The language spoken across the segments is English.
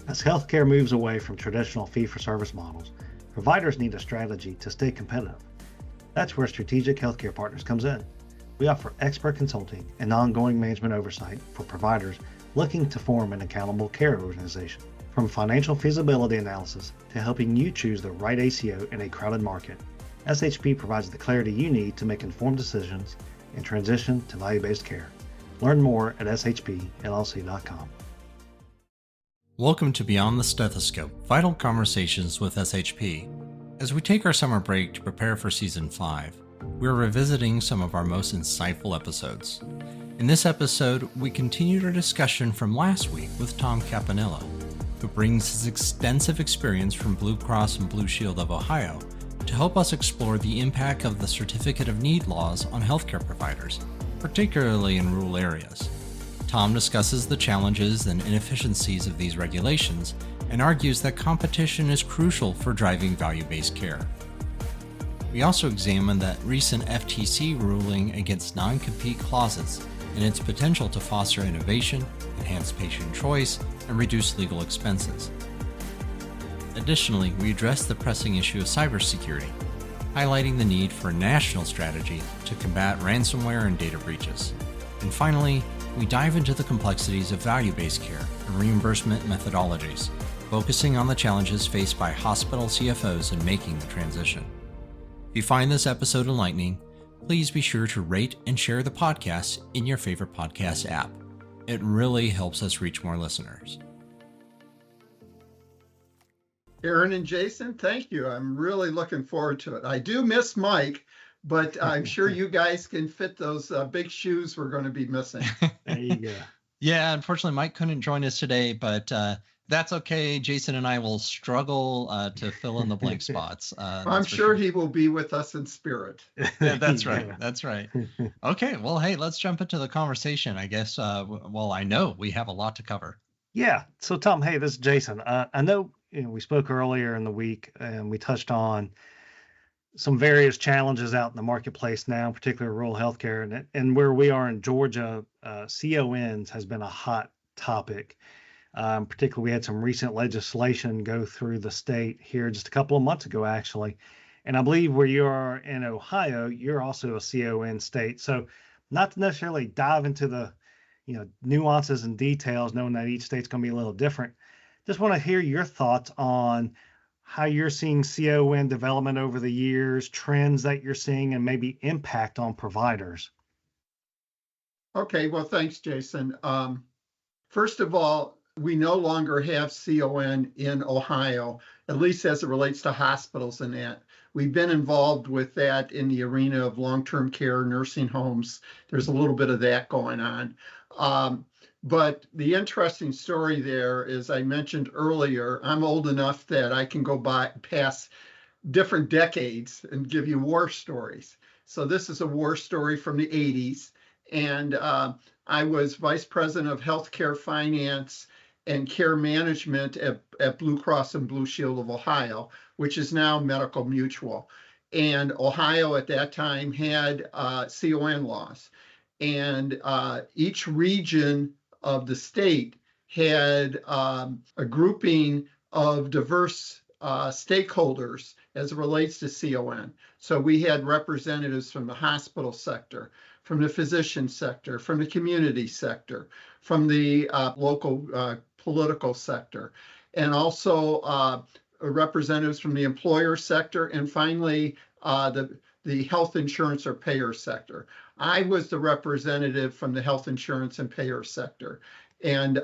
As healthcare moves away from traditional fee-for-service models, providers need a strategy to stay competitive. That's where Strategic Healthcare Partners comes in. We offer expert consulting and ongoing management oversight for providers looking to form an accountable care organization. From financial feasibility analysis to helping you choose the right ACO in a crowded market, SHP provides the clarity you need to make informed decisions and transition to value-based care. Learn more at shpllc.com. Welcome to Beyond the Stethoscope, Vital Conversations with SHP. As we take our summer break to prepare for Season 5, we're revisiting some of our most insightful episodes. In this episode, we continued our discussion from last week with Tom Campanella, who brings his extensive experience from Blue Cross and Blue Shield of Ohio to help us explore the impact of the Certificate of Need laws on healthcare providers, particularly in rural areas. Tom discusses the challenges and inefficiencies of these regulations and argues that competition is crucial for driving value-based care. We also examine that recent FTC ruling against non-compete clauses and its potential to foster innovation, enhance patient choice, and reduce legal expenses. Additionally, we address the pressing issue of cybersecurity, highlighting the need for a national strategy to combat ransomware and data breaches. And finally, we dive into the complexities of value-based care and reimbursement methodologies, focusing on the challenges faced by hospital CFOs in making the transition. If you find this episode enlightening, please be sure to rate and share the podcast in your favorite podcast app. It really helps us reach more listeners. Aaron and Jason, thank you. I'm really looking forward to it. I do miss Mike, but I'm sure you guys can fit those big shoes we're going to be missing. There you go. Yeah, unfortunately, Mike couldn't join us today, but that's okay. Jason and I will struggle to fill in the blank spots. I'm sure he will be with us in spirit. Yeah, that's right. That's right. Okay, well, hey, let's jump into the conversation. I guess, I know we have a lot to cover. Yeah. So, Tom, hey, this is Jason. I know we spoke earlier in the week and we touched on some various challenges out in the marketplace now, particularly rural healthcare. And where we are in Georgia, CONs has been a hot topic. Particularly, we had some recent legislation go through the state here just a couple of months ago, actually. And I believe where you are in Ohio, you're also a CON state. So not to necessarily dive into the nuances and details, knowing that each state's going to be a little different. Just want to hear your thoughts on how you're seeing CON development over the years, trends that you're seeing, and maybe impact on providers. Okay, well, thanks, Jason. First of all, we no longer have CON in Ohio, at least as it relates to hospitals and that. We've been involved with that in the arena of long-term care, nursing homes. There's a little bit of that going on. But the interesting story there is, I mentioned earlier, I'm old enough that I can go past different decades and give you war stories. So this is a war story from the 80s. And I was vice president of healthcare finance and care management at Blue Cross and Blue Shield of Ohio, which is now Medical Mutual. And Ohio at that time had CON laws. And each region of the state had a grouping of diverse stakeholders as it relates to CON. So we had representatives from the hospital sector, from the physician sector, from the community sector, from the local political sector, and also representatives from the employer sector, and finally the health insurance or payer sector. I was the representative from the health insurance and payer sector. And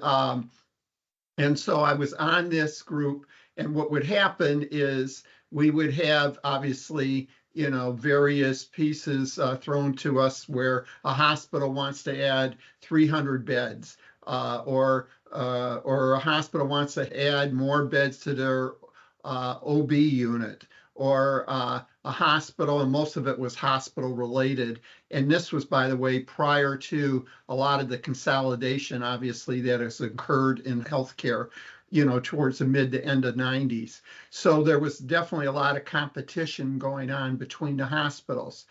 so I was on this group, and what would happen is we would have obviously various pieces thrown to us where a hospital wants to add 300 beds, or a hospital wants to add more beds to their OB unit, or a hospital, and most of it was hospital related. And this was, by the way, prior to a lot of the consolidation, obviously, that has occurred in healthcare, towards the mid to end of 90s. So there was definitely a lot of competition going on between the hospitals.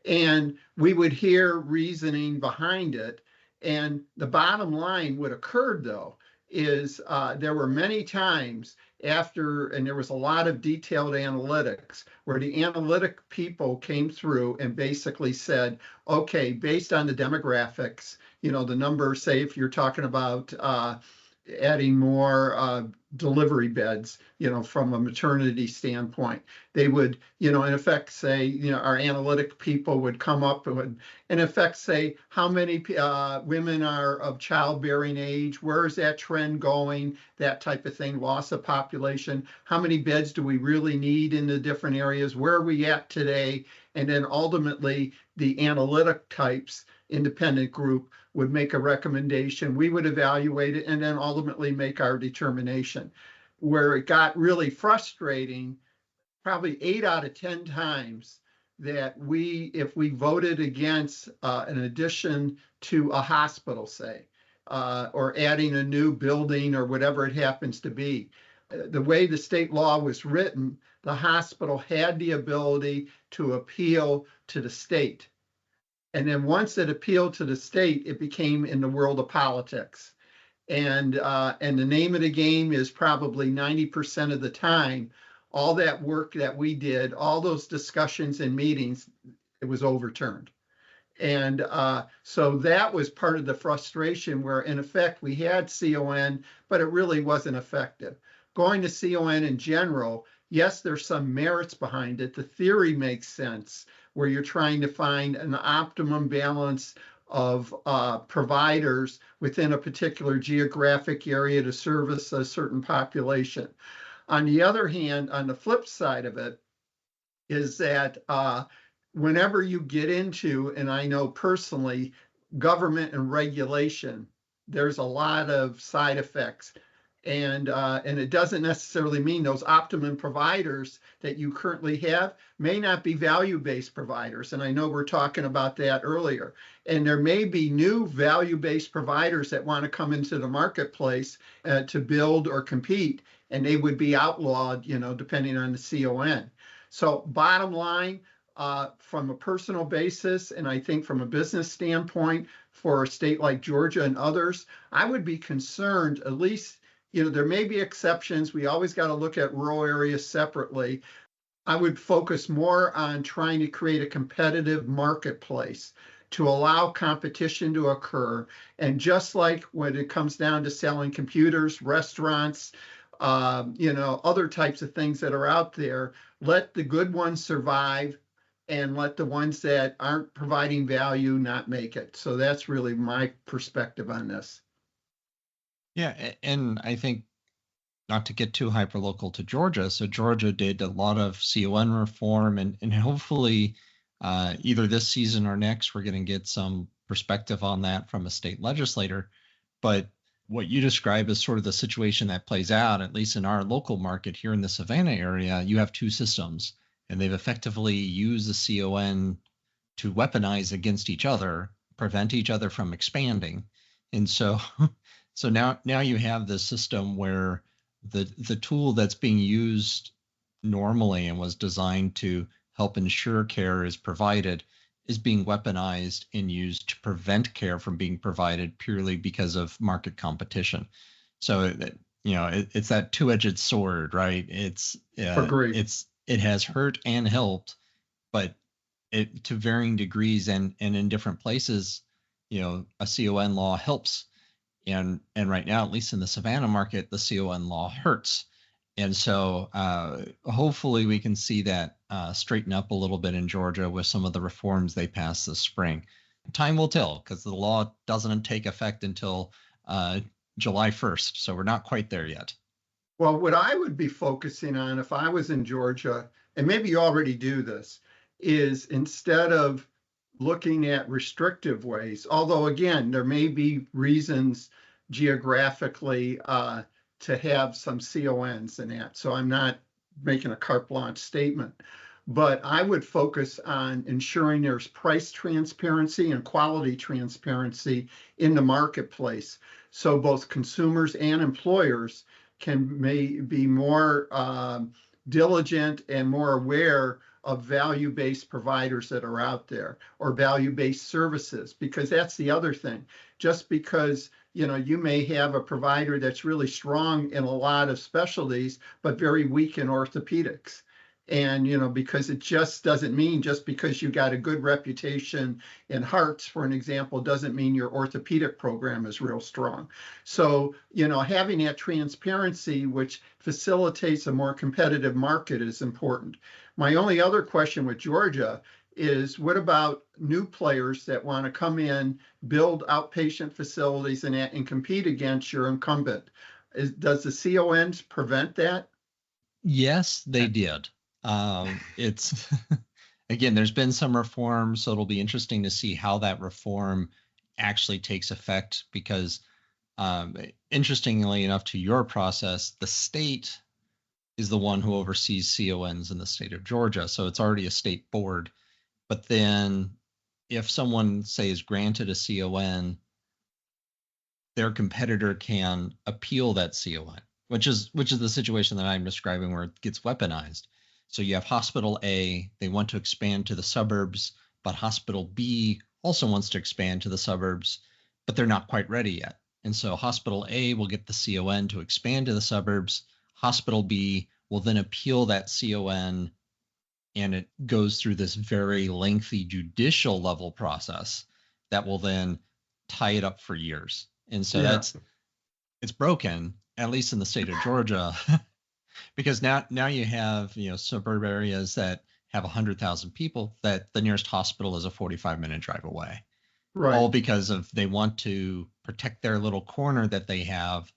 And we would hear reasoning behind it. And the bottom line, what occurred though, is there were many times after, and there was a lot of detailed analytics where the analytic people came through and basically said, okay, based on the demographics, the number, say if you're talking about adding more delivery beds, from a maternity standpoint, they would, in effect say, our analytic people would come up and would, in effect say, how many women are of childbearing age, where is that trend going, that type of thing, loss of population, how many beds do we really need in the different areas, where are we at today, and then ultimately the analytic types, independent group, would make a recommendation, we would evaluate it, and then ultimately make our determination. Where it got really frustrating, probably 8 out of 10 times, that if we voted against an addition to a hospital, say, or adding a new building or whatever it happens to be, the way the state law was written, the hospital had the ability to appeal to the state. And then once it appealed to the state, it became in the world of politics. And the name of the game is probably 90% of the time, all that work that we did, all those discussions and meetings, it was overturned. And so that was part of the frustration where, in effect, we had CON, but it really wasn't effective. Going to CON in general, yes, there's some merits behind it. The theory makes sense, where you're trying to find an optimum balance of providers within a particular geographic area to service a certain population. On the other hand, on the flip side of it, is that whenever you get into, and I know personally, government and regulation, there's a lot of side effects. And it doesn't necessarily mean those optimum providers that you currently have may not be value-based providers. And I know we're talking about that earlier. And there may be new value-based providers that want to come into the marketplace to build or compete, and they would be outlawed, depending on the CON. So bottom line, from a personal basis, and I think from a business standpoint, for a state like Georgia and others, I would be concerned, at least, there may be exceptions. We always got to look at rural areas separately. I would focus more on trying to create a competitive marketplace to allow competition to occur. And just like when it comes down to selling computers, restaurants, other types of things that are out there, let the good ones survive and let the ones that aren't providing value not make it. So that's really my perspective on this. Yeah, and I think, not to get too hyperlocal to Georgia, so Georgia did a lot of CON reform, and hopefully either this season or next, we're going to get some perspective on that from a state legislator. But what you describe is sort of the situation that plays out, at least in our local market here in the Savannah area. You have two systems, and they've effectively used the CON to weaponize against each other, prevent each other from expanding. And so now you have this system where the tool that's being used normally and was designed to help ensure care is provided is being weaponized and used to prevent care from being provided purely because of market competition. So it's that two-edged sword, right? It has hurt and helped, but it to varying degrees and in different places. A CON law helps. And right now, at least in the Savannah market, the CON law hurts. And so hopefully we can see that straighten up a little bit in Georgia with some of the reforms they passed this spring. Time will tell, because the law doesn't take effect until July 1st. So we're not quite there yet. Well, what I would be focusing on if I was in Georgia, and maybe you already do this, is instead of looking at restrictive ways, although again, there may be reasons geographically to have some CONs in that. So I'm not making a carte blanche statement, but I would focus on ensuring there's price transparency and quality transparency in the marketplace. So both consumers and employers may be more diligent and more aware of value-based providers that are out there, or value-based services, because that's the other thing. Just because you may have a provider that's really strong in a lot of specialties, but very weak in orthopedics. And, because it just doesn't mean just because you got a good reputation in hearts, for an example, doesn't mean your orthopedic program is real strong. So, having that transparency, which facilitates a more competitive market, is important. My only other question with Georgia is, what about new players that want to come in, build outpatient facilities and compete against your incumbent? Does the CONs prevent that? Yes, they did. It's again, there's been some reform, so it'll be interesting to see how that reform actually takes effect, because interestingly enough to your process, the state is the one who oversees CONs in the state of Georgia. So it's already a state board. But then if someone, say, is granted a CON, their competitor can appeal that CON, which is the situation that I'm describing, where it gets weaponized. So you have Hospital A, they want to expand to the suburbs, but Hospital B also wants to expand to the suburbs, but they're not quite ready yet. And so Hospital A will get the CON to expand to the suburbs. Hospital B will then appeal that CON, and it goes through this very lengthy judicial level process that will then tie it up for years. And so it's broken, at least in the state of Georgia, because now you have, suburb areas that have 100,000 people that the nearest hospital is a 45-minute drive away. Right. All because they want to protect their little corner that they have,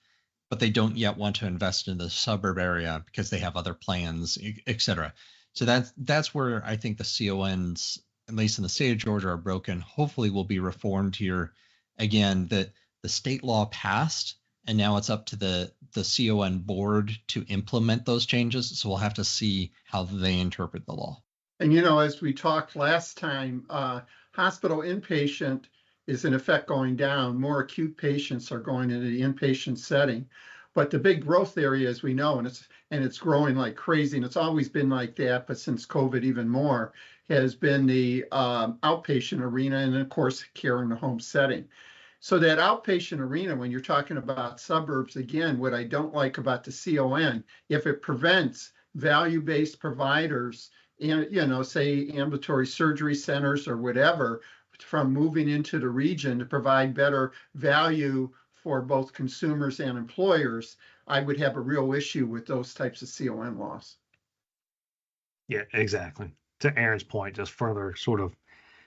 but they don't yet want to invest in the suburb area because they have other plans, et cetera. So that's where I think the CONs, at least in the state of Georgia, are broken. Hopefully will be reformed here. Again, that the state law passed, and now it's up to the CON board to implement those changes. So we'll have to see how they interpret the law. And, as we talked last time, hospital inpatient is in effect going down. More acute patients are going into the inpatient setting. But the big growth area, as we know, and it's growing like crazy, and it's always been like that, but since COVID even more, has been the outpatient arena, and of course, care in the home setting. So that outpatient arena, when you're talking about suburbs, again, what I don't like about the CON, if it prevents value-based providers, and say ambulatory surgery centers or whatever, from moving into the region to provide better value for both consumers and employers, I would have a real issue with those types of CON laws. Yeah, exactly. To Aaron's point, just further sort of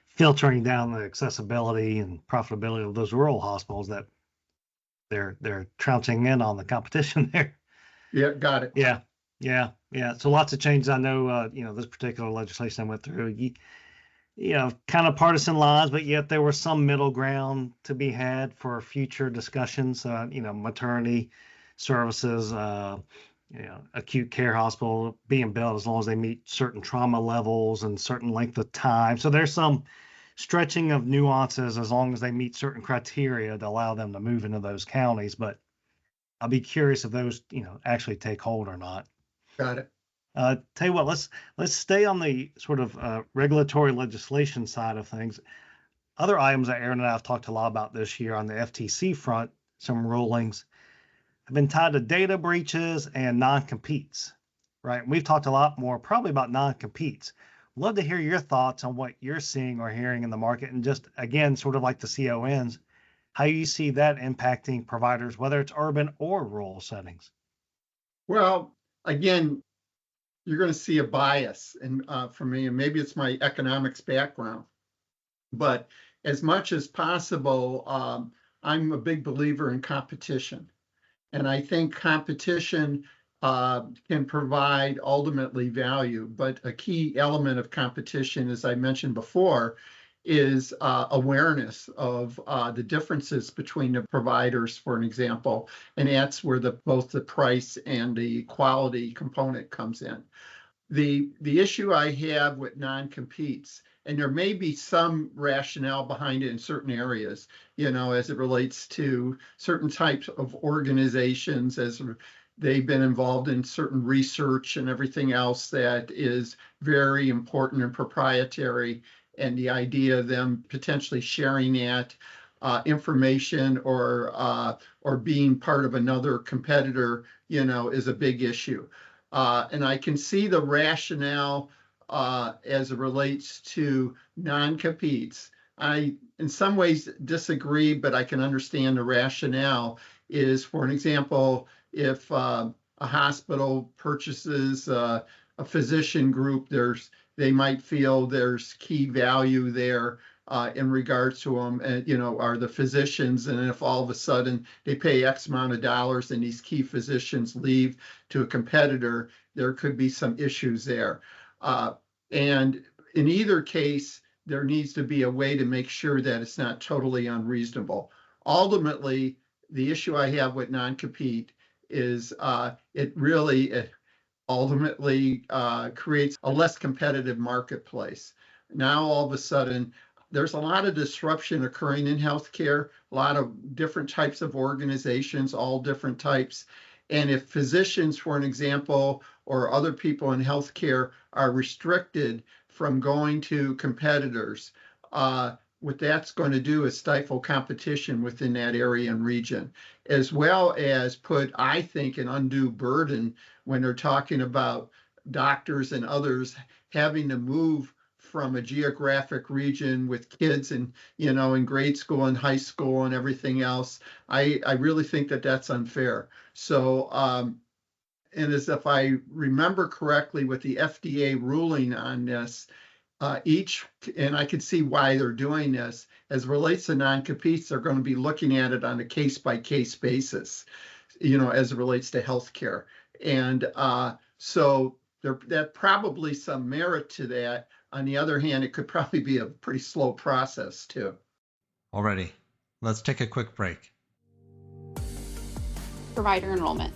filtering down the accessibility and profitability of those rural hospitals that they're trouncing in on the competition there. Yeah, got it. Yeah. So lots of changes. I know, this particular legislation I went through, kind of partisan lines, but yet there was some middle ground to be had for future discussions. Maternity services, acute care hospital being built as long as they meet certain trauma levels and certain length of time. So there's some stretching of nuances as long as they meet certain criteria to allow them to move into those counties. But I'll be curious if those, actually take hold or not. Got it. Tell you what, let's stay on the sort of regulatory legislation side of things. Other items that Aaron and I have talked a lot about this year on the FTC front, some rulings have been tied to data breaches and non-competes, right? And we've talked a lot more probably about non-competes. Love to hear your thoughts on what you're seeing or hearing in the market, and just, again, sort of like the CONs, how you see that impacting providers, whether it's urban or rural settings. Well, again, you're going to see a bias for me, and maybe it's my economics background, but as much as possible, I'm a big believer in competition. And I think competition can provide ultimately value, but a key element of competition, as I mentioned before, is awareness of the differences between the providers, for an example, and that's where both the price and the quality component comes in. The issue I have with non-competes, and there may be some rationale behind it in certain areas, as it relates to certain types of organizations, as they've been involved in certain research and everything else that is very important and proprietary, and the idea of them potentially sharing that. information or being part of another competitor, is a big issue. And I can see the rationale as it relates to non-competes. I, in some ways, disagree, but I can understand the rationale. Is, for an example, if a hospital purchases a physician group, they might feel there's key value there in regards to them, and are the physicians. And if all of a sudden they pay X amount of dollars and these key physicians leave to a competitor, there could be some issues there. And in either case, there needs to be a way to make sure that it's not totally unreasonable. Ultimately, the issue I have with non-compete is it ultimately creates a less competitive marketplace. Now, all of a sudden, there's a lot of disruption occurring in healthcare, a lot of different types of organizations, all different types. And if physicians, for an example, or other people in healthcare are restricted from going to competitors, what that's going to do is stifle competition within that area and region, as well as put, I think, an undue burden when they're talking about doctors and others having to move from a geographic region with kids and, in grade school and high school and everything else. I really think that that's unfair. So, and as if I remember correctly with the FDA ruling on this, and I could see why they're doing this, as it relates to non-competes, they're going to be looking at it on a case-by-case basis, as it relates to healthcare. And so there's probably some merit to that. On the other hand, it could probably be a pretty slow process too. Alrighty, let's take a quick break. Provider enrollment.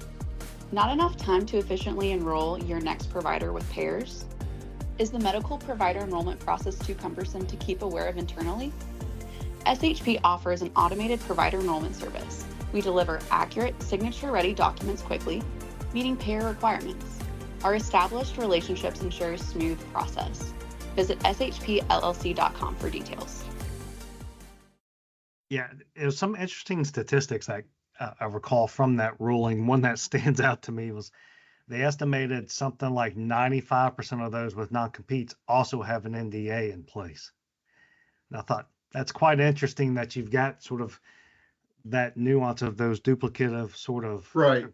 Not enough time to efficiently enroll your next provider with payers? Is the medical provider enrollment process too cumbersome to keep aware of internally? SHP offers an automated provider enrollment service. We deliver accurate, signature-ready documents quickly, meeting payer requirements. Our established relationships ensure a smooth process. Visit shpllc.com for details. Yeah, it was some interesting statistics I recall from that ruling. One that stands out to me was they estimated something like 95% of those with non-competes also have an NDA in place. And I thought that's quite interesting that you've got sort of that nuance of those duplicative sort of right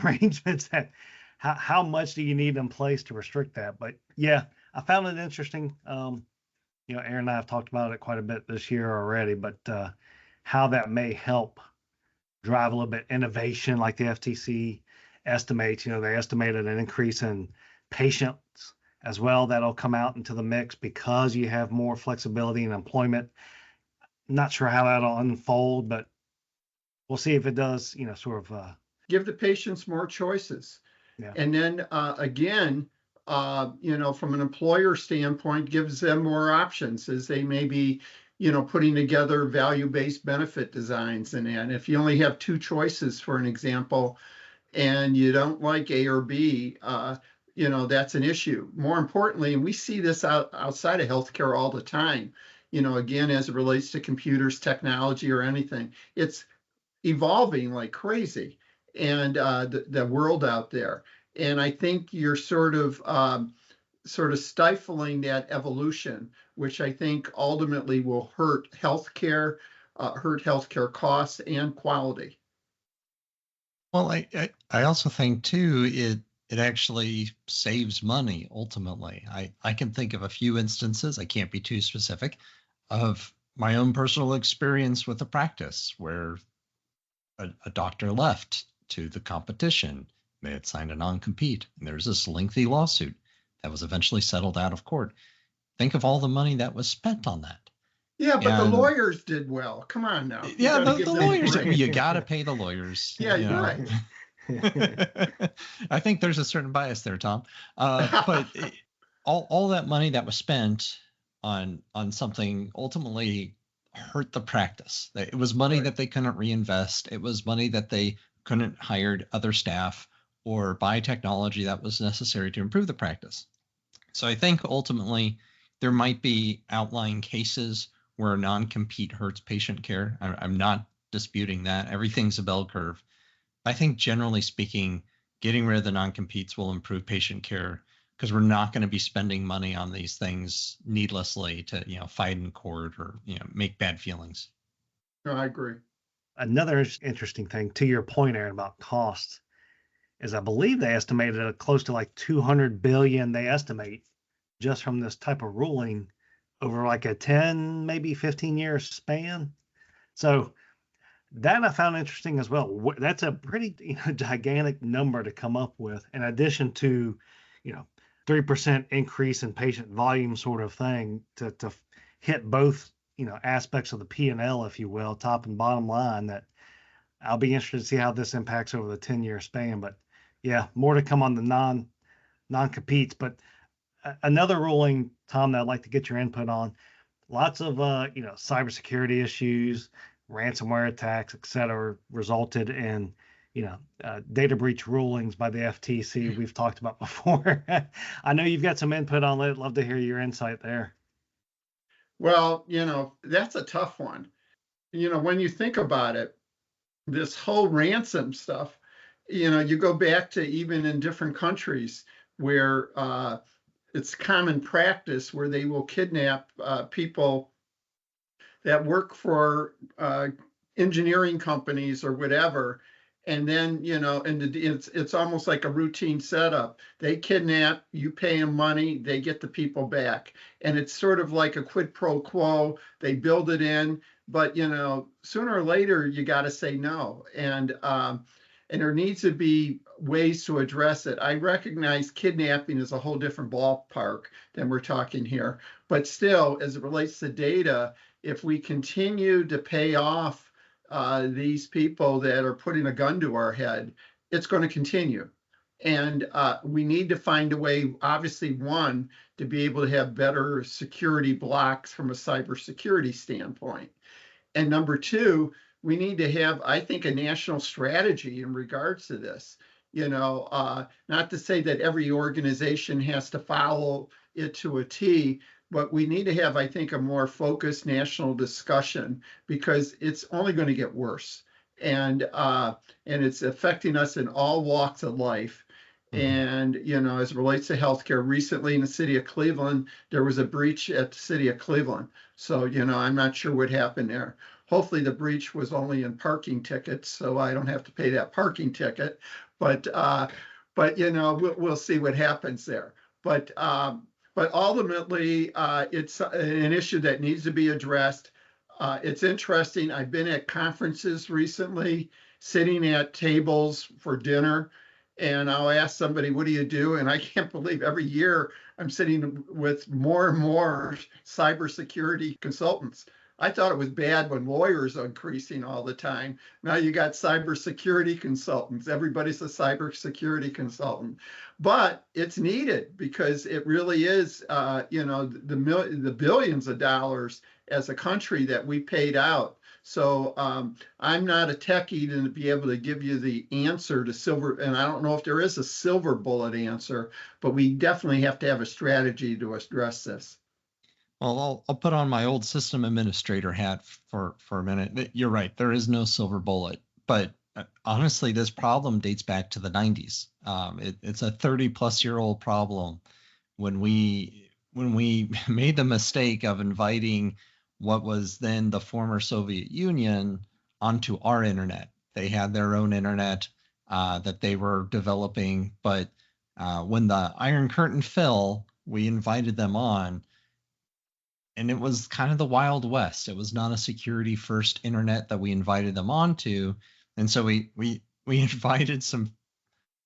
arrangements. That how much do you need in place to restrict that? But yeah, I found it interesting. Aaron and I have talked about it quite a bit this year already, but how that may help drive a little bit innovation, like the FTC estimates. They estimated an increase in patients as well that'll come out into the mix because you have more flexibility in employment. Not sure how that'll unfold, but we'll see if it does, give the patients more choices. Yeah. And then again, from an employer standpoint, gives them more options as they may be, putting together value-based benefit designs. And if you only have two choices, for an example, and you don't like A or B, that's an issue. More importantly, and we see this outside of healthcare all the time, again, as it relates to computers, technology, or anything, it's evolving like crazy, and the world out there. And I think you're sort of stifling that evolution, which I think ultimately will hurt healthcare costs and quality. Well, I also think too it actually saves money ultimately. I can think of a few instances, I can't be too specific, of my own personal experience with a practice where a doctor left to the competition. They had signed a non-compete, and there was this lengthy lawsuit that was eventually settled out of court. Think of all the money that was spent on that. Yeah, but the lawyers did well. Come on now. Yeah, the lawyers. You got to pay the lawyers. Yeah, you're right. I think there's a certain bias there, Tom. But all that money that was spent on something ultimately hurt the practice. It was money that they couldn't reinvest. It was money that they couldn't hire other staff or buy technology that was necessary to improve the practice. So I think ultimately there might be outlying cases where non-compete hurts patient care. I'm not disputing that. Everything's a bell curve. I think generally speaking, getting rid of the non-competes will improve patient care because we're not going to be spending money on these things needlessly to, fight in court or, make bad feelings. No, I agree. Another interesting thing to your point, Aaron, about costs is I believe they estimated it close to like 200 billion they estimate just from this type of ruling over like a 10, maybe 15-year span. So that I found interesting as well. That's a pretty gigantic number to come up with, in addition to 3% increase in patient volume sort of thing to hit both aspects of the P&L, if you will, top and bottom line. That I'll be interested to see how this impacts over the 10-year span. But yeah, more to come on the non-competes. But another ruling, Tom, that I'd like to get your input on. Lots of cybersecurity issues, ransomware attacks, et cetera, resulted in data breach rulings by the FTC we've talked about before. I know you've got some input on it. Love to hear your insight there. Well, that's a tough one. When you think about it, this whole ransom stuff, you go back to even in different countries where it's common practice where they will kidnap people that work for engineering companies or whatever. And then, and it's almost like a routine setup. They kidnap, you pay them money, they get the people back. And it's sort of like a quid pro quo. They build it in, but, sooner or later, you got to say no. And there needs to be ways to address it. I recognize kidnapping is a whole different ballpark than we're talking here. But still, as it relates to data, if we continue to pay off these people that are putting a gun to our head, it's going to continue. And we need to find a way, obviously, one, to be able to have better security blocks from a cybersecurity standpoint. And number two, we need to have, I think, a national strategy in regards to this. Not to say that every organization has to follow it to a T, but we need to have, I think, a more focused national discussion because it's only going to get worse. And it's affecting us in all walks of life. And, as it relates to healthcare, recently in the city of Cleveland, there was a breach at the city of Cleveland. So, I'm not sure what happened there. Hopefully the breach was only in parking tickets, so I don't have to pay that parking ticket. But we'll see what happens there. But ultimately, it's an issue that needs to be addressed. It's interesting. I've been at conferences recently, sitting at tables for dinner, and I'll ask somebody, what do you do? And I can't believe every year I'm sitting with more and more cybersecurity consultants. I thought it was bad when lawyers are increasing all the time. Now you got cybersecurity consultants. Everybody's a cybersecurity consultant, but it's needed because it really is, the billions of dollars as a country that we paid out. So I'm not a techie to be able to give you the answer to silver, and I don't know if there is a silver bullet answer, but we definitely have to have a strategy to address this. Well, I'll put on my old system administrator hat for a minute. You're right. There is no silver bullet. But honestly, this problem dates back to the 90s. It's a 30-plus-year-old problem. When we made the mistake of inviting what was then the former Soviet Union onto our internet. They had their own internet that they were developing. But when the Iron Curtain fell, we invited them on. And it was kind of the Wild West. It was not a security first internet that we invited them onto. And so we invited some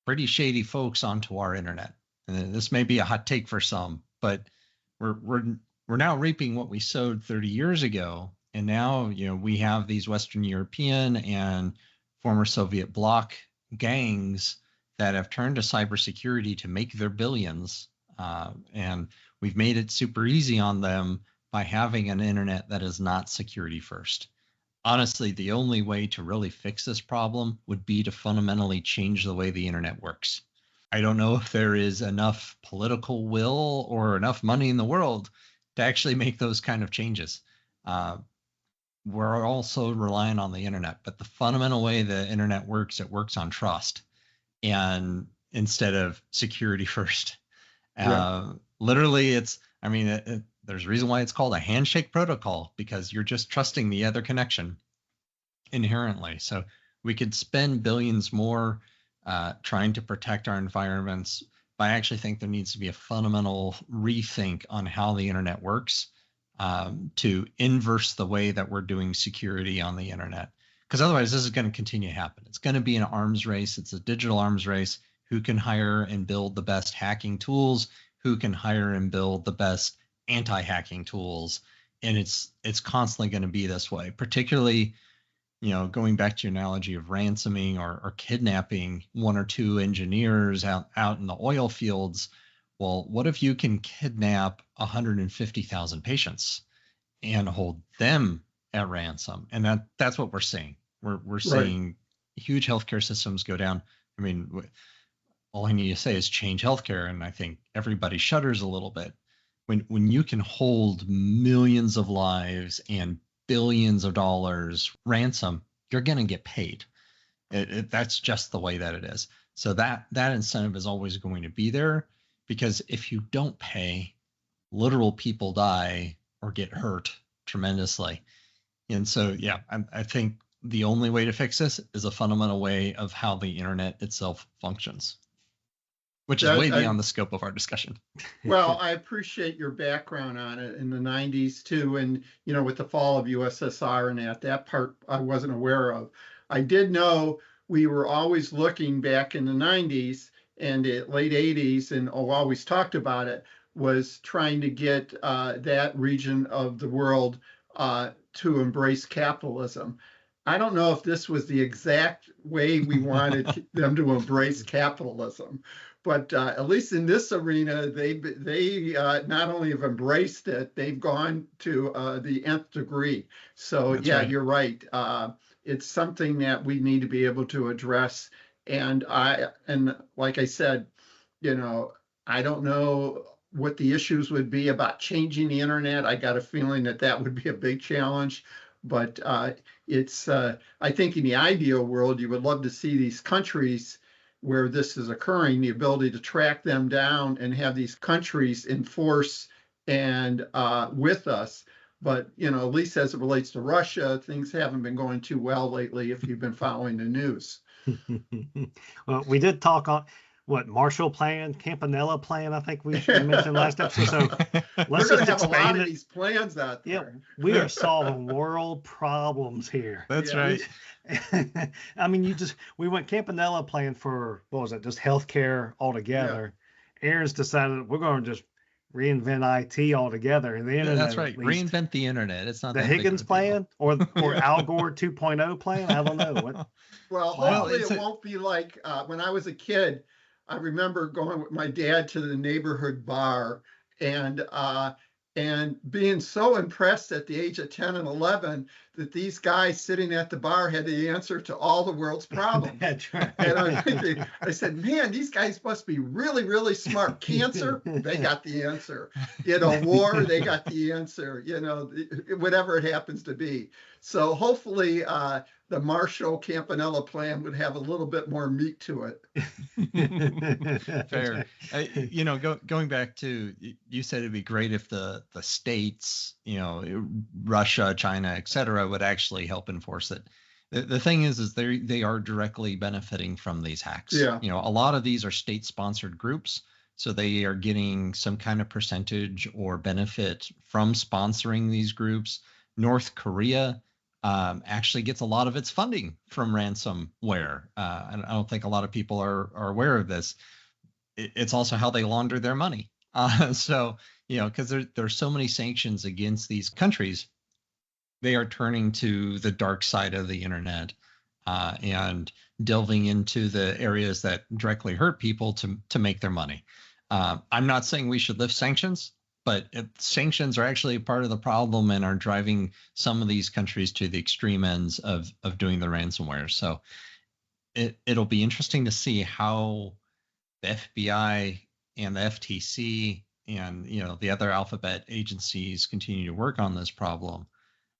pretty shady folks onto our internet. And this may be a hot take for some, but we're now reaping what we sowed 30 years ago. And now, we have these Western European and former Soviet bloc gangs that have turned to cybersecurity to make their billions. And we've made it super easy on them by having an internet that is not security first. Honestly, the only way to really fix this problem would be to fundamentally change the way the internet works. I don't know if there is enough political will or enough money in the world to actually make those kind of changes. we're also relying on the internet, but the fundamental way the internet works, it works on trust, and instead of security first. Literally, there's a reason why it's called a handshake protocol, because you're just trusting the other connection inherently. So we could spend billions more trying to protect our environments, but I actually think there needs to be a fundamental rethink on how the internet works, to inverse the way that we're doing security on the internet. Because otherwise, this is going to continue to happen. It's going to be an arms race. It's a digital arms race. Who can hire and build the best hacking tools? Who can hire and build the best anti-hacking tools? And it's constantly going to be this way, particularly, going back to your analogy of ransoming or kidnapping one or two engineers out in the oil fields. Well, what if you can kidnap 150,000 patients and hold them at ransom? And that's what we're seeing. We're seeing huge healthcare systems go down. I mean, all I need to say is change healthcare, and I think everybody shudders a little bit. When you can hold millions of lives and billions of dollars ransom, you're going to get paid. That's just the way that it is. So that incentive is always going to be there, because if you don't pay, literal people die or get hurt tremendously. And so, I think the only way to fix this is a fundamental way of how the internet itself functions, which is way beyond the scope of our discussion. Well, I appreciate your background on it in the 90s too. And, with the fall of USSR and that part I wasn't aware of. I did know we were always looking back in the 90s and the late 80s, and always talked about it, was trying to get that region of the world to embrace capitalism. I don't know if this was the exact way we wanted them to embrace capitalism, but at least in this arena, they not only have embraced it, they've gone to the nth degree. So that's right. You're right. It's something that we need to be able to address. And like I said, I don't know what the issues would be about changing the internet. I got a feeling that would be a big challenge. But it's I think in the ideal world, you would love to see these countries where this is occurring, the ability to track them down and have these countries enforce and with us. But, at least as it relates to Russia, things haven't been going too well lately, if you've been following the news. Well, we did talk on Marshall Plan, Campanella Plan, I think we mentioned last episode. So let's just have a lot of these plans out there. Yeah, we are solving world problems here. That's right. I mean, we went Campanella Plan for, what was it, just healthcare altogether. Yeah. Aaron's decided we're going to just reinvent IT altogether. And the internet, that's right. Reinvent the internet. It's not the Higgins Plan or Al Gore 2.0 plan. I don't know. Well, hopefully it won't be like when I was a kid. I remember going with my dad to the neighborhood bar and being so impressed at the age of 10 and 11 that these guys sitting at the bar had the answer to all the world's problems. That's right. And I said, man, these guys must be really, really smart. Cancer, they got the answer. War, they got the answer. Whatever it happens to be. So hopefully the Marshall Campanella plan would have a little bit more meat to it. Fair. Going back to, you said it'd be great if the states, Russia, China, et cetera, would actually help enforce it. The thing is they are directly benefiting from these hacks. Yeah. A lot of these are state-sponsored groups, so they are getting some kind of percentage or benefit from sponsoring these groups. North Korea actually gets a lot of its funding from ransomware. And I don't think a lot of people are aware of this. It's also how they launder their money. So, because there's so many sanctions against these countries, they are turning to the dark side of the internet and delving into the areas that directly hurt people to make their money. I'm not saying we should lift sanctions, but sanctions are actually part of the problem and are driving some of these countries to the extreme ends of doing the ransomware. So it'll be interesting to see how the FBI and the FTC and the other alphabet agencies continue to work on this problem.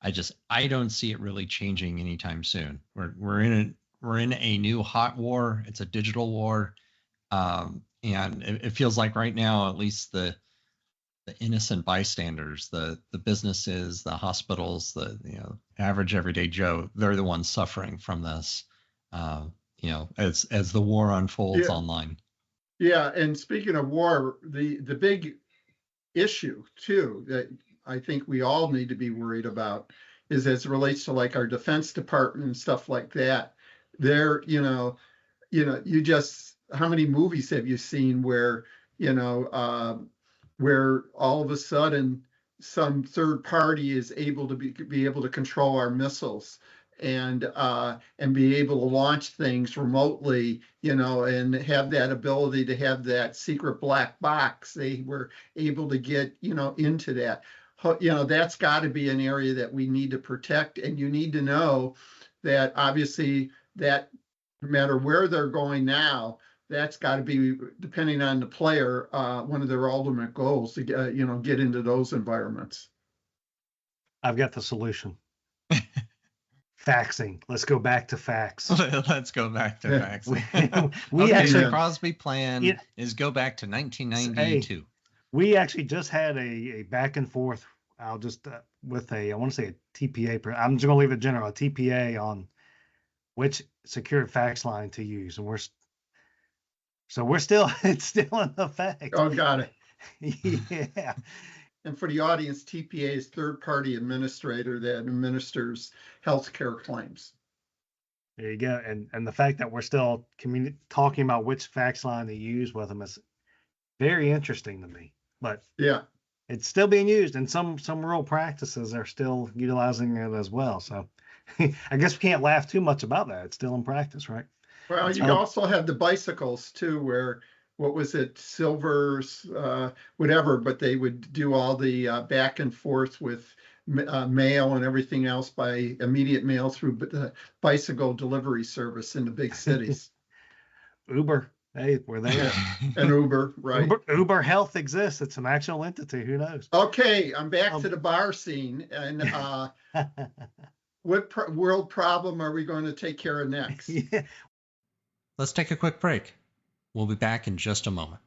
I don't see it really changing anytime soon. We're in a new hot war. It's a digital war. And it feels like right now, at least the innocent bystanders, the businesses, the hospitals, the average everyday Joe, they're the ones suffering from this. As the war unfolds online. Yeah, and speaking of war, the big issue too that I think we all need to be worried about is as it relates to like our Defense Department and stuff like that. They're, you just, how many movies have you seen where, where all of a sudden some third party is able to be able to control our missiles and be able to launch things remotely, and have that ability to have that secret black box. They were able to get, into that. That's got to be an area that we need to protect, and you need to know that obviously that no matter where they're going now, that's got to be, depending on the player, one of their ultimate goals to get into those environments. I've got the solution. Faxing. Let's go back to fax. Let's go back to faxing. We actually, the Crosby plan is go back to 1992. Hey, we actually just had a back and forth. I'll just with I want to say a TPA. I'm just going to leave it general. A TPA on which secure fax line to use, and we're still it's still in effect. Oh, got it. Yeah. And for the audience, TPA is third-party administrator that administers healthcare claims. There you go. And the fact that we're still talking about which fax line to use with them is very interesting to me. But yeah, it's still being used, and some rural practices are still utilizing it as well. So I guess we can't laugh too much about that. It's still in practice, right? Well, you also have the bicycles too, where what was it, Silver's, whatever, but they would do all the back and forth with mail and everything else by immediate mail through the bicycle delivery service in the big cities. Uber, hey, we're there. And Uber, right? Uber Health exists. It's an actual entity. Who knows? Okay, I'm back to the bar scene. And what world problem are we going to take care of next? Yeah. Let's take a quick break. We'll be back in just a moment.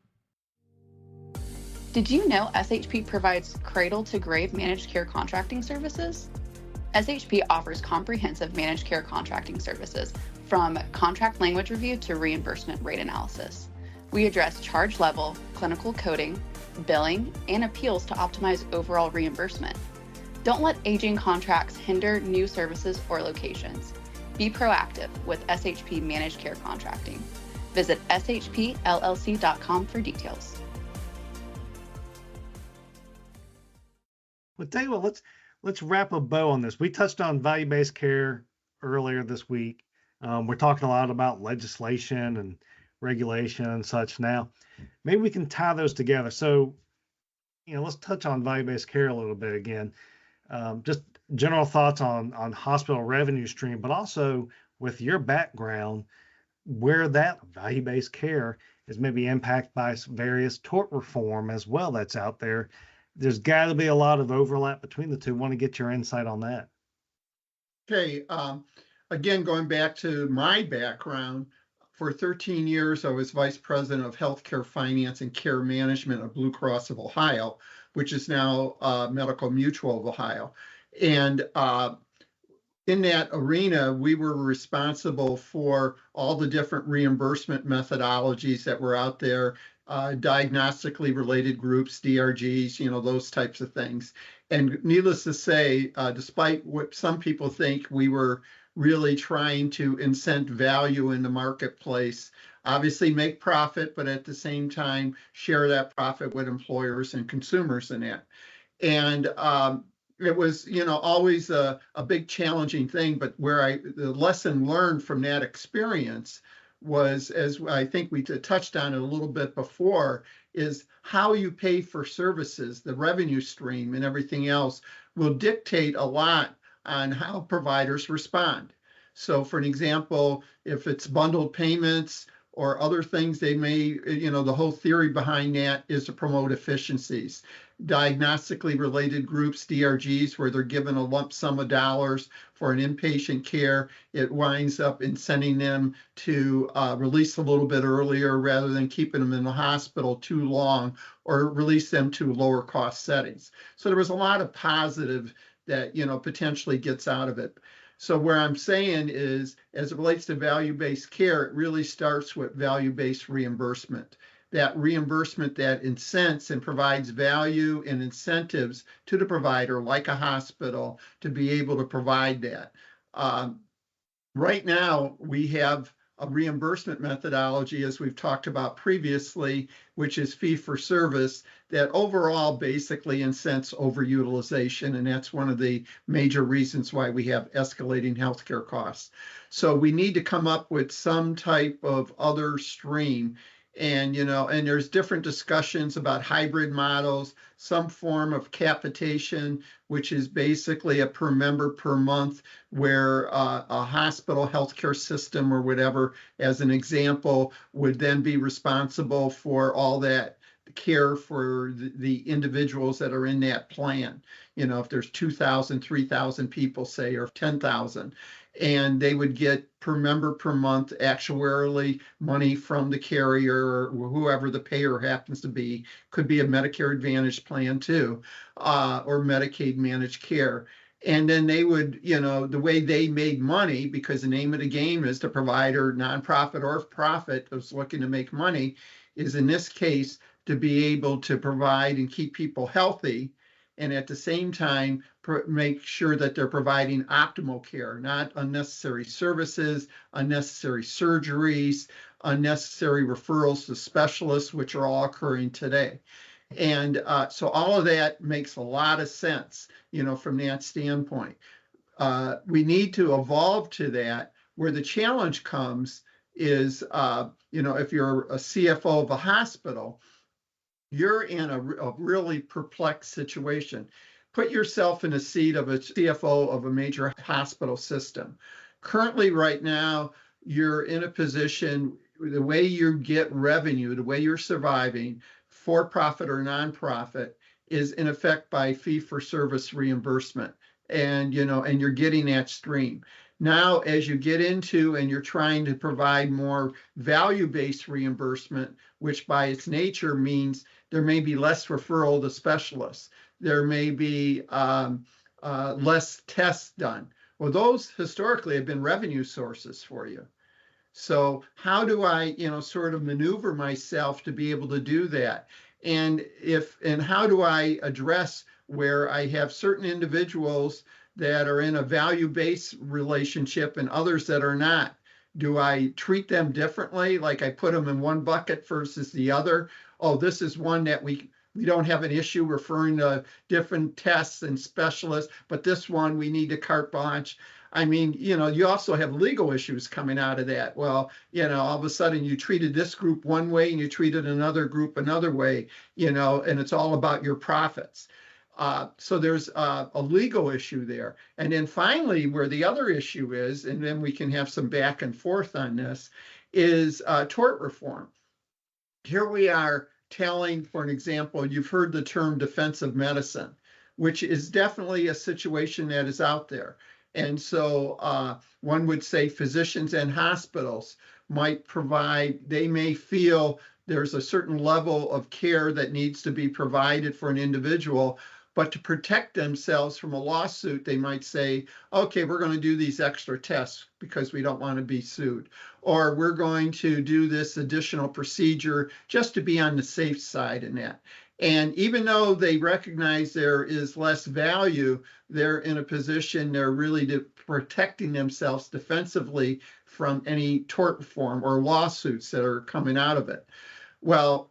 Did you know SHP provides cradle-to-grave managed care contracting services? SHP offers comprehensive managed care contracting services, from contract language review to reimbursement rate analysis. We address charge level, clinical coding, billing, and appeals to optimize overall reimbursement. Don't let aging contracts hinder new services or locations. Be proactive with SHP Managed Care Contracting. Visit shpllc.com for details. Well, tell you what, let's wrap a bow on this. We touched on value-based care earlier this week. We're talking a lot about legislation and regulation and such now. Maybe we can tie those together. So, let's touch on value-based care a little bit again. Just general thoughts on hospital revenue stream, but also with your background, where that value-based care is maybe impacted by various tort reform as well that's out there. There's got to be a lot of overlap between the two. Want to get your insight on that. Okay. Again, going back to my background, for 13 years, I was vice president of healthcare finance and care management of Blue Cross of Ohio, which is now Medical Mutual of Ohio. And in that arena, we were responsible for all the different reimbursement methodologies that were out there, diagnostically related groups, DRGs, those types of things. And needless to say, despite what some people think, we were really trying to incent value in the marketplace, obviously make profit, but at the same time, share that profit with employers and consumers in that. And it was, always a big challenging thing, but the lesson learned from that experience was, as I think we touched on it a little bit before, is how you pay for services, the revenue stream and everything else will dictate a lot on how providers respond. So for an example, if it's bundled payments or other things they may, the whole theory behind that is to promote efficiencies. Diagnostically related groups, DRGs, where they're given a lump sum of dollars for an inpatient care, it winds up in sending them to release a little bit earlier rather than keeping them in the hospital too long, or release them to lower cost settings. So there was a lot of positive that, potentially gets out of it. So where I'm saying is, as it relates to value-based care, it really starts with value-based reimbursement. That reimbursement that incents and provides value and incentives to the provider, like a hospital, to be able to provide that. Right now, we have a reimbursement methodology, as we've talked about previously, which is fee for service, that overall basically incents overutilization. And that's one of the major reasons why we have escalating healthcare costs. So we need to come up with some type of other stream. And, and there's different discussions about hybrid models, some form of capitation, which is basically a per member per month, where a hospital healthcare system or whatever, as an example, would then be responsible for all that care for the individuals that are in that plan. If there's 2,000, 3,000 people, say, or 10,000, and they would get per member per month actuarially money from the carrier or whoever the payer happens to be. Could be a Medicare Advantage plan too, or Medicaid managed care. And then they would, the way they made money, because the name of the game is the provider, nonprofit or profit, was looking to make money, is in this case to be able to provide and keep people healthy, and at the same time make sure that they're providing optimal care, not unnecessary services, unnecessary surgeries, unnecessary referrals to specialists, which are all occurring today. And so all of that makes a lot of sense, from that standpoint. We need to evolve to that. Where the challenge comes is, if you're a CFO of a hospital, you're in a really perplexed situation. Put yourself in the seat of a CFO of a major hospital system. Currently, right now, you're in a position, the way you get revenue, the way you're surviving, for-profit or nonprofit, is in effect by fee-for-service reimbursement. And, and you're getting that stream. Now, as you get into and you're trying to provide more value-based reimbursement, which by its nature means there may be less referral to specialists, there may be less tests done. Well, those historically have been revenue sources for you. So how do I, sort of maneuver myself to be able to do that? And how do I address where I have certain individuals that are in a value-based relationship and others that are not? Do I treat them differently? Like I put them in one bucket versus the other? Oh, this is one that we don't have an issue referring to different tests and specialists, but this one we need to carte blanche. I mean, you also have legal issues coming out of that. Well, all of a sudden you treated this group one way and you treated another group another way, and it's all about your profits. So there's a legal issue there. And then finally, where the other issue is, and then we can have some back and forth on this, is tort reform. Here we are telling, for an example, you've heard the term defensive medicine, which is definitely a situation that is out there. And so one would say physicians and hospitals might provide, they may feel there's a certain level of care that needs to be provided for an individual, but to protect themselves from a lawsuit, they might say, okay, we're going to do these extra tests because we don't want to be sued. Or we're going to do this additional procedure just to be on the safe side in that. And even though they recognize there is less value, they're in a position, they're really protecting themselves defensively from any tort reform or lawsuits that are coming out of it. Well,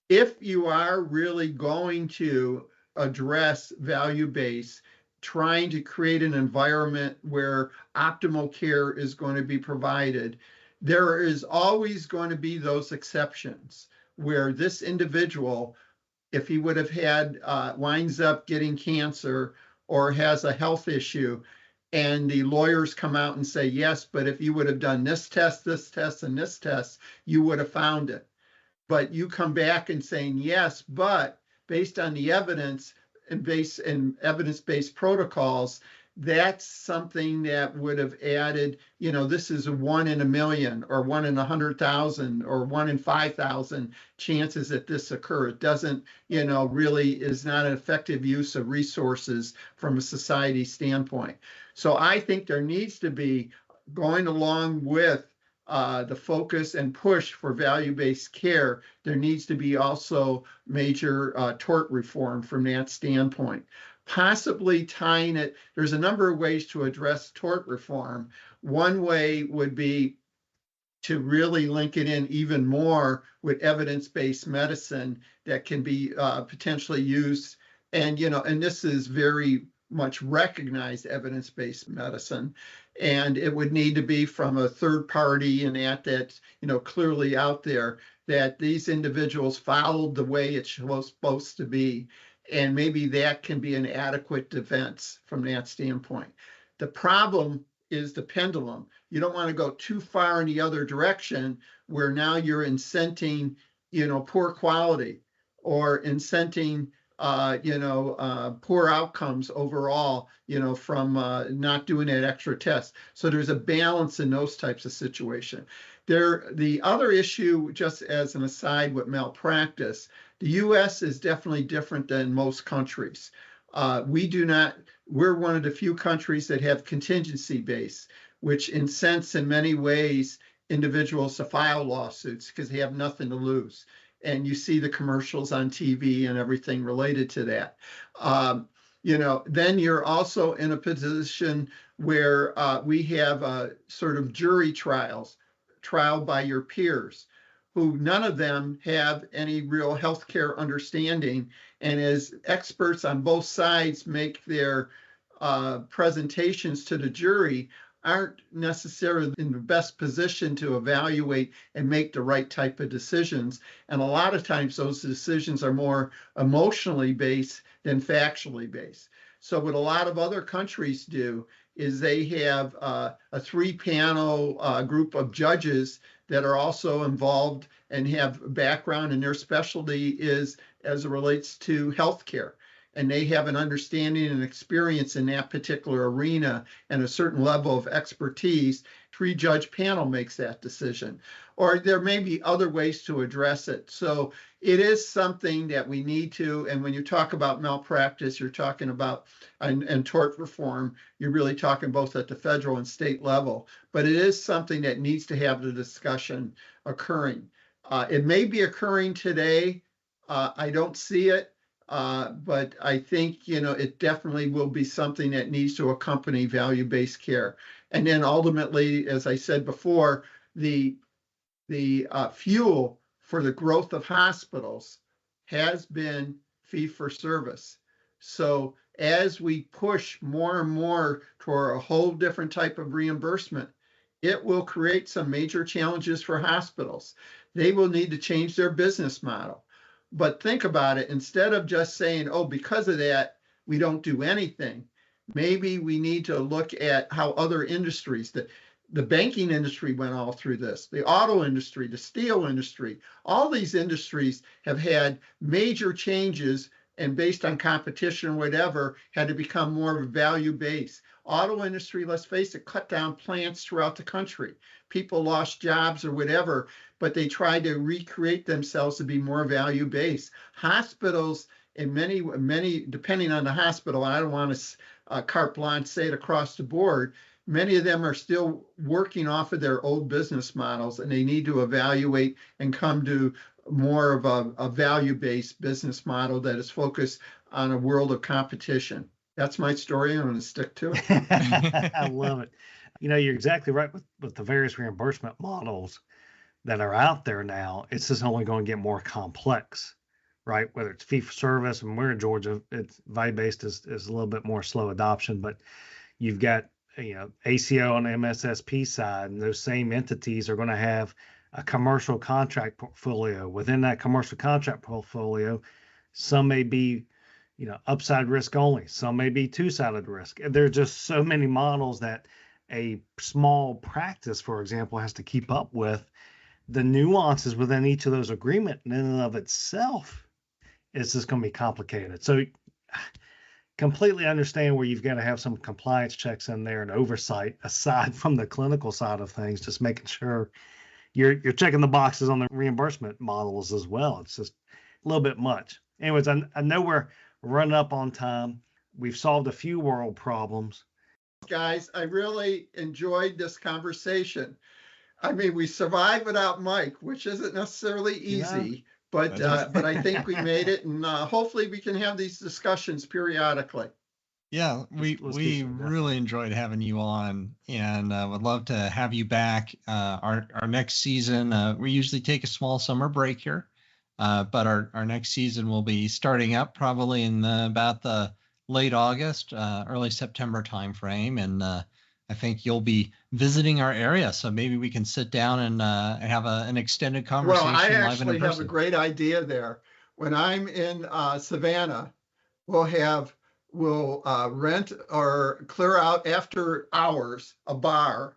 if you are really going to address value-based, trying to create an environment where optimal care is going to be provided, there is always going to be those exceptions where this individual, if he would have had, winds up getting cancer or has a health issue, and the lawyers come out and say, yes, but if you would have done this test, and this test, you would have found it. But you come back and saying, yes, but based on the evidence and evidence-based protocols, that's something that would have added, this is a 1 in a million or 1 in 100,000 or 1 in 5,000 chances that this occur. It doesn't, really is not an effective use of resources from a society standpoint. So I think there needs to be, going along with the focus and push for value-based care, there needs to be also major tort reform from that standpoint. Possibly tying it, there's a number of ways to address tort reform. One way would be to really link it in even more with evidence-based medicine that can be potentially used. And, and this is very much recognized evidence-based medicine. And it would need to be from a third party and that's, clearly out there that these individuals followed the way it's supposed to be. And maybe that can be an adequate defense from that standpoint. The problem is the pendulum. You don't want to go too far in the other direction where now you're incenting, poor quality or incenting, poor outcomes overall, from not doing that extra test. So there's a balance in those types of situations. The other issue, just as an aside with malpractice, the US is definitely different than most countries. We're one of the few countries that have contingency base, which incents in many ways individuals to file lawsuits because they have nothing to lose. And you see the commercials on TV and everything related to that. Then you're also in a position where we have sort of jury trial by your peers, who none of them have any real healthcare understanding. And as experts on both sides make their presentations to the jury, aren't necessarily in the best position to evaluate and make the right type of decisions. And a lot of times those decisions are more emotionally based than factually based. So what a lot of other countries do is they have a 3-panel group of judges that are also involved and have background, and their specialty is as it relates to healthcare. And they have an understanding and experience in that particular arena and a certain level of expertise. 3-judge panel makes that decision. Or there may be other ways to address it. So it is something that we need to, and when you talk about malpractice, you're talking about, and tort reform, you're really talking both at the federal and state level. But it is something that needs to have the discussion occurring. It may be occurring today. I don't see it. But I think, it definitely will be something that needs to accompany value-based care. And then ultimately, as I said before, the fuel for the growth of hospitals has been fee-for-service. So as we push more and more toward a whole different type of reimbursement, it will create some major challenges for hospitals. They will need to change their business model. But think about it, instead of just saying, oh, because of that, we don't do anything, maybe we need to look at how other industries, the banking industry went all through this, the auto industry, the steel industry, all these industries have had major changes, and based on competition or whatever, had to become more of a value base. Auto industry, let's face it, cut down plants throughout the country. People lost jobs or whatever, but they tried to recreate themselves to be more value based. Hospitals, in many, depending on the hospital, I don't want to carte blanche say it across the board, many of them are still working off of their old business models, and they need to evaluate and come to more of a value-based business model that is focused on a world of competition. That's my story. I'm going to stick to it. I love it. You're exactly right with the various reimbursement models that are out there now. It's just only going to get more complex, right? Whether it's fee for service, and we're in Georgia, it's value-based is a little bit more slow adoption, but you've got, ACO on the MSSP side, and those same entities are going to have a commercial contract portfolio. Within that commercial contract portfolio, some may be, upside risk only. Some may be two-sided risk. There's just so many models that a small practice, for example, has to keep up with. The nuances within each of those agreements in and of itself is just going to be complicated. So completely understand where you've got to have some compliance checks in there and oversight aside from the clinical side of things, just making sure you're checking the boxes on the reimbursement models as well. It's just a little bit much. Anyways, I know we're running up on time. We've solved a few world problems. Guys, I really enjoyed this conversation. I mean, we survived without Mike, which isn't necessarily easy, but I think we made it, and hopefully we can have these discussions periodically. Yeah, we really enjoyed having you on, and would love to have you back. Our next season, we usually take a small summer break here, but our next season will be starting up probably in about the late August, early September timeframe, and I think you'll be visiting our area, so maybe we can sit down and have an extended conversation. Well, I live actually in have person. a great idea there. When I'm in Savannah, we'll rent or clear out after hours a bar,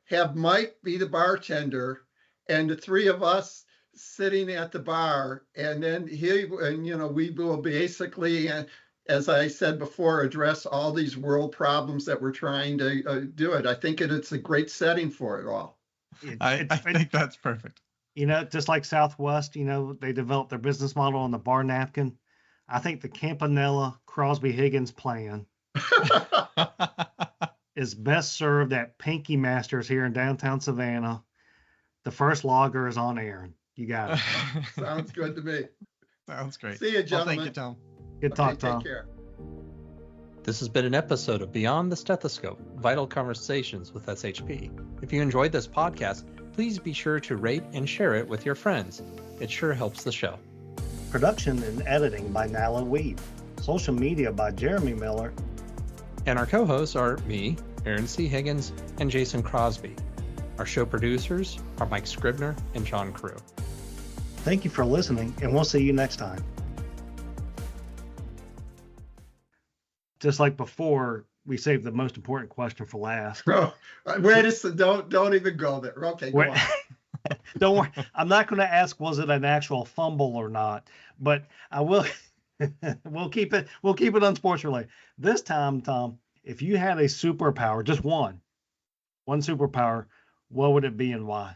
have Mike be the bartender, and the three of us sitting at the bar, and then we will basically, as I said before, address all these world problems that we're trying to do it. I think it's a great setting for it all. I think that's perfect. Just like Southwest, they developed their business model on the bar napkin. I think the Campanella Crosby-Higgins plan is best served at Pinky Masters here in downtown Savannah. The first lager is on Aaron. You got it. Sounds good to me. Sounds great. See you, gentlemen. Well, thank you, Tom. Good talk, Tom. Take care. This has been an episode of Beyond the Stethoscope, Vital Conversations with SHP. If you enjoyed this podcast, please be sure to rate and share it with your friends. It sure helps the show. Production and editing by Nala Weed. Social media by Jeremy Miller. And our co-hosts are me, Aaron C. Higgins, and Jason Crosby. Our show producers are Mike Scribner and John Crew. Thank you for listening, and we'll see you next time. Just like before, we saved the most important question for last. Oh, wait a second. Don't even go there. Okay, go on. Don't worry. I'm not going to ask, was it an actual fumble or not? But I will. We'll keep it unsports related. This time, Tom, if you had a superpower, just one superpower, what would it be and why?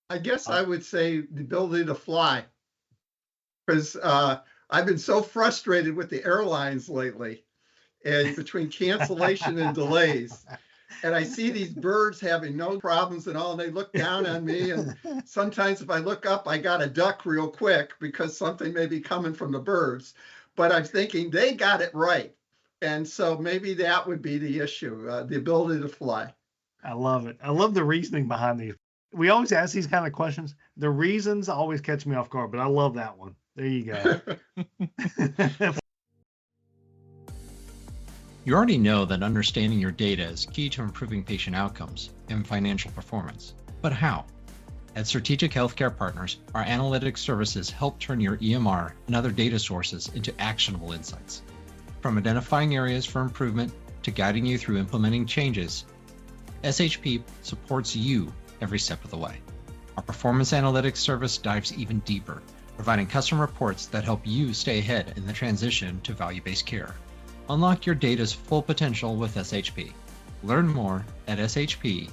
I guess I would say the ability to fly, because I've been so frustrated with the airlines lately, and between cancellation and delays. And I see these birds having no problems at all, and they look down on me. And sometimes if I look up, I got to duck real quick because something may be coming from the birds. But I'm thinking they got it right. And so maybe that would be the issue, the ability to fly. I love it. I love the reasoning behind these. We always ask these kind of questions. The reasons always catch me off guard, but I love that one. There you go. You already know that understanding your data is key to improving patient outcomes and financial performance. But how? At Strategic Healthcare Partners, our analytics services help turn your EMR and other data sources into actionable insights. From identifying areas for improvement to guiding you through implementing changes, SHP supports you every step of the way. Our performance analytics service dives even deeper, providing custom reports that help you stay ahead in the transition to value-based care. Unlock your data's full potential with SHP. Learn more at shpllc.com.